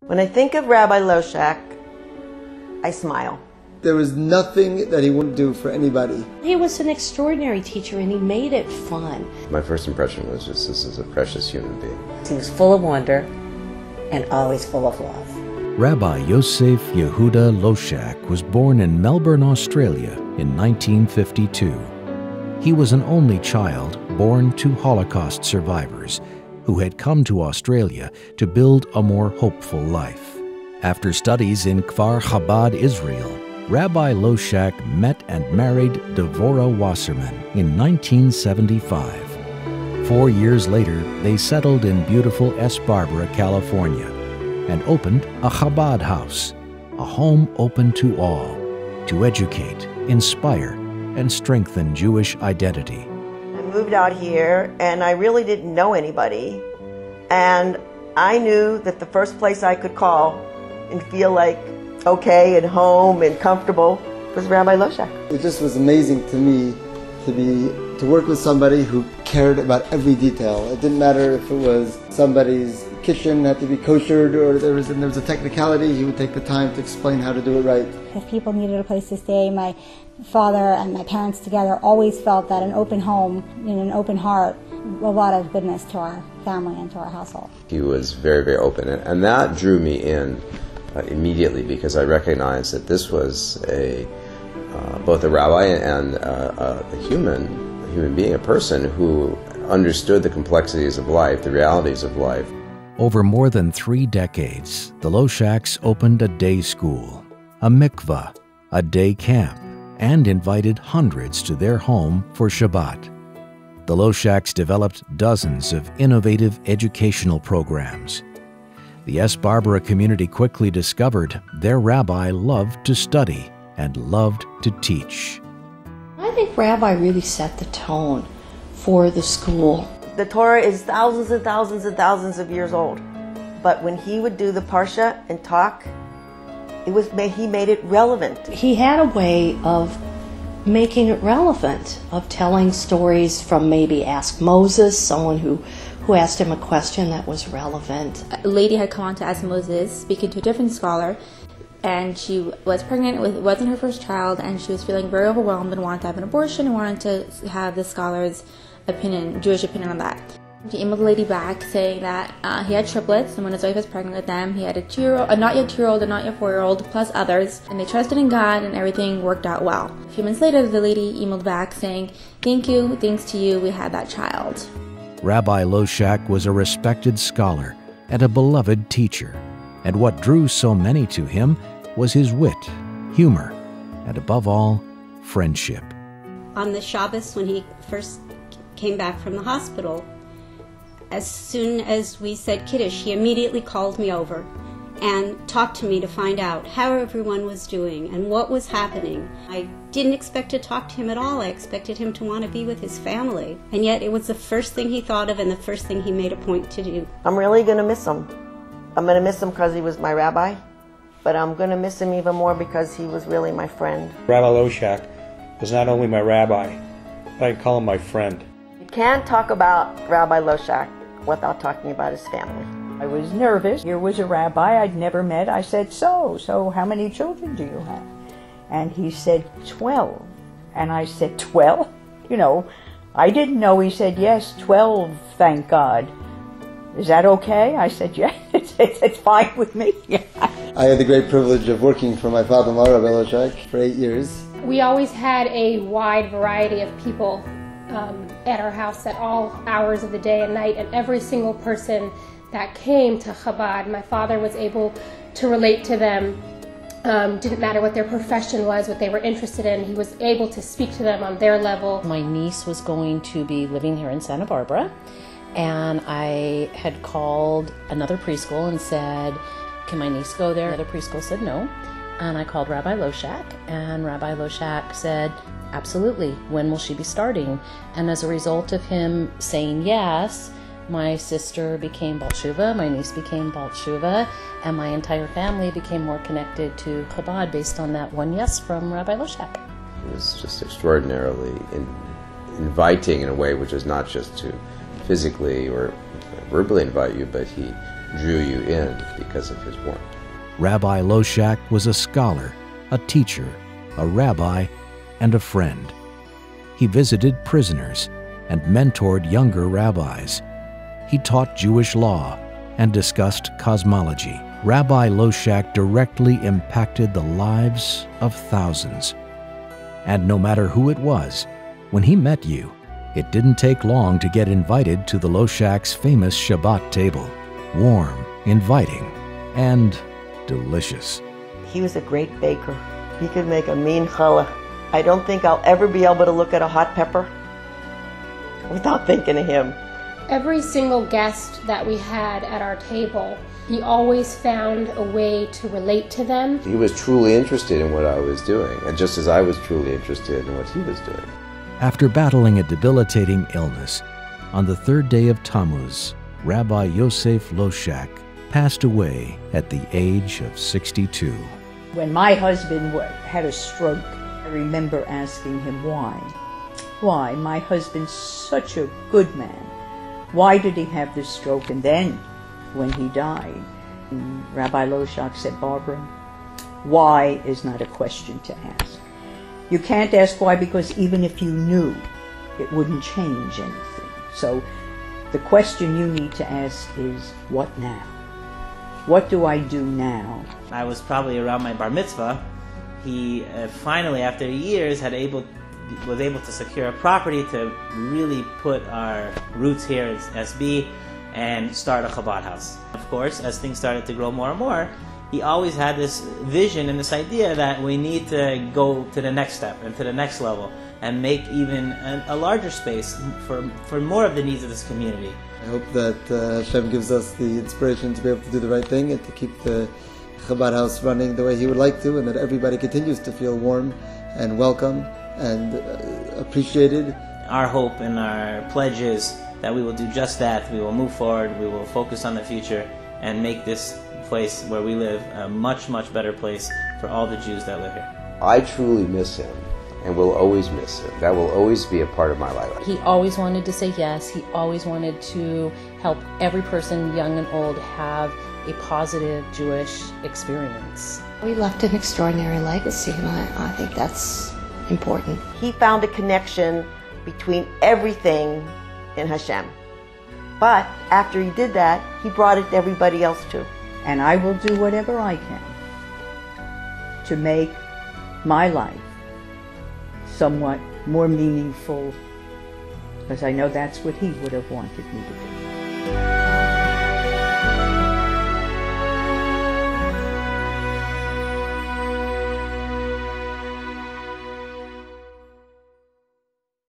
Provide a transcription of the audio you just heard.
When I think of Rabbi Loschak, I smile. There was nothing that he wouldn't do for anybody. He was an extraordinary teacher and he made it fun. My first impression was just, this is a precious human being. He was full of wonder and always full of love. Rabbi Yosef Yehuda Loschak was born in Melbourne, Australia in 1952. He was an only child born to Holocaust survivors who had come to Australia to build a more hopeful life. After studies in Kfar Chabad, Israel, Rabbi Loschak met and married Devorah Wasserman in 1975. 4 years later, they settled in beautiful East Barbara, California, and opened a Chabad house, a home open to all, to educate, inspire, and strengthen Jewish identity. I moved out here and I really didn't know anybody, and I knew that the first place I could call and feel like okay and home and comfortable was Rabbi Loschak. It just was amazing to me to work with somebody who cared about every detail. It didn't matter if it was somebody's kitchen had to be koshered or there was a technicality, he would take the time to explain how to do it right. If people needed a place to stay, my father and my parents together always felt that an open home, an open heart, a lot of goodness to our family and to our household. He was very, very open, and that drew me in immediately because I recognized that this was both a rabbi and a human being, a person who understood the complexities of life, the realities of life. Over more than 3 decades, the Loschaks opened a day school, a mikvah, a day camp, and invited hundreds to their home for Shabbat. The Loschaks developed dozens of innovative educational programs. The East Barbara community quickly discovered their rabbi loved to study and loved to teach. I think Rabbi really set the tone for the school. The Torah is thousands and thousands and thousands of years old, but when he would do the parsha and talk, he made it relevant. He had a way of making it relevant, of telling stories from maybe Ask Moses, someone who asked him a question that was relevant. A lady had come on to Ask Moses, speaking to a different scholar, and she was pregnant, it wasn't her first child, and she was feeling very overwhelmed and wanted to have an abortion and wanted to have the scholar's opinion, Jewish opinion on that. She emailed the lady back saying that he had triplets, and when his wife was pregnant with them, he had a not yet 2-year-old, a not yet 4-year-old, plus others, and they trusted in God, and everything worked out well. A few months later, the lady emailed back saying, "Thank you, thanks to you, we had that child." Rabbi Loschak was a respected scholar and a beloved teacher, and what drew so many to him was his wit, humor, and above all, friendship. On the Shabbos, when he first came back from the hospital, as soon as we said Kiddush, he immediately called me over and talked to me to find out how everyone was doing and what was happening. I didn't expect to talk to him at all. I expected him to want to be with his family. And yet it was the first thing he thought of and the first thing he made a point to do. I'm really going to miss him. I'm going to miss him because he was my rabbi, but I'm going to miss him even more because he was really my friend. Rabbi Loschak was not only my rabbi, but I call him my friend. You can't talk about Rabbi Loschak without talking about his family. I was nervous. Here was a rabbi I'd never met. I said, so how many children do you have? And he said, 12. And I said, 12? I didn't know. He said, yes, 12, thank God. Is that okay? I said, yes, it's fine with me. I had the great privilege of working for my father-in-law, Rabbi Loschak, for 8 years. We always had a wide variety of people at our house at all hours of the day and night, and every single person that came to Chabad, my father was able to relate to them. Didn't matter what their profession was, what they were interested in, he was able to speak to them on their level. My niece was going to be living here in Santa Barbara, and I had called another preschool and said, can my niece go there? The other preschool said no, and I called Rabbi Loschak, and Rabbi Loschak said, absolutely, when will she be starting? And as a result of him saying yes, my sister became Bal Shuva, my niece became Bal Shuva, and my entire family became more connected to Chabad based on that one yes from Rabbi Loschak. It was just extraordinarily inviting in a way which is not just to physically or verbally invite you, but he drew you in because of his warmth. Rabbi Loschak was a scholar, a teacher, a rabbi, and a friend. He visited prisoners and mentored younger rabbis. He taught Jewish law and discussed cosmology. Rabbi Loschak directly impacted the lives of thousands. And no matter who it was, when he met you, it didn't take long to get invited to the Loschak's famous Shabbat table. Warm, inviting, and delicious. He was a great baker. He could make a mean challah. I don't think I'll ever be able to look at a hot pepper without thinking of him. Every single guest that we had at our table, he always found a way to relate to them. He was truly interested in what I was doing, and just as I was truly interested in what he was doing. After battling a debilitating illness, on the third day of Tammuz, Rabbi Yosef Loschak passed away at the age of 62. When my husband had a stroke, I remember asking him why. Why? My husband's such a good man. Why did he have this stroke? And then, when he died, Rabbi Loschak said, Barbara, why is not a question to ask. You can't ask why because even if you knew, it wouldn't change anything. So the question you need to ask is, what now? What do I do now? I was probably around my bar mitzvah. He finally, after years, was able to secure a property to really put our roots here as SB and start a Chabad house. Of course, as things started to grow more and more, he always had this vision and this idea that we need to go to the next step and to the next level and make even a larger space for more of the needs of this community. I hope that Hashem gives us the inspiration to be able to do the right thing and to keep the Chabad house running the way He would like to, and that everybody continues to feel warm and welcome and appreciated. Our hope and our pledge is that we will do just that. We will move forward, we will focus on the future, and make this place where we live a much, much better place for all the Jews that live here. I truly miss him and will always miss him. That will always be a part of my life. He always wanted to say yes. He always wanted to help every person, young and old, have a positive Jewish experience. We left an extraordinary legacy, and I think that's important. He found a connection between everything in Hashem. But after he did that, he brought it to everybody else too. And I will do whatever I can to make my life somewhat more meaningful, because I know that's what he would have wanted me to do.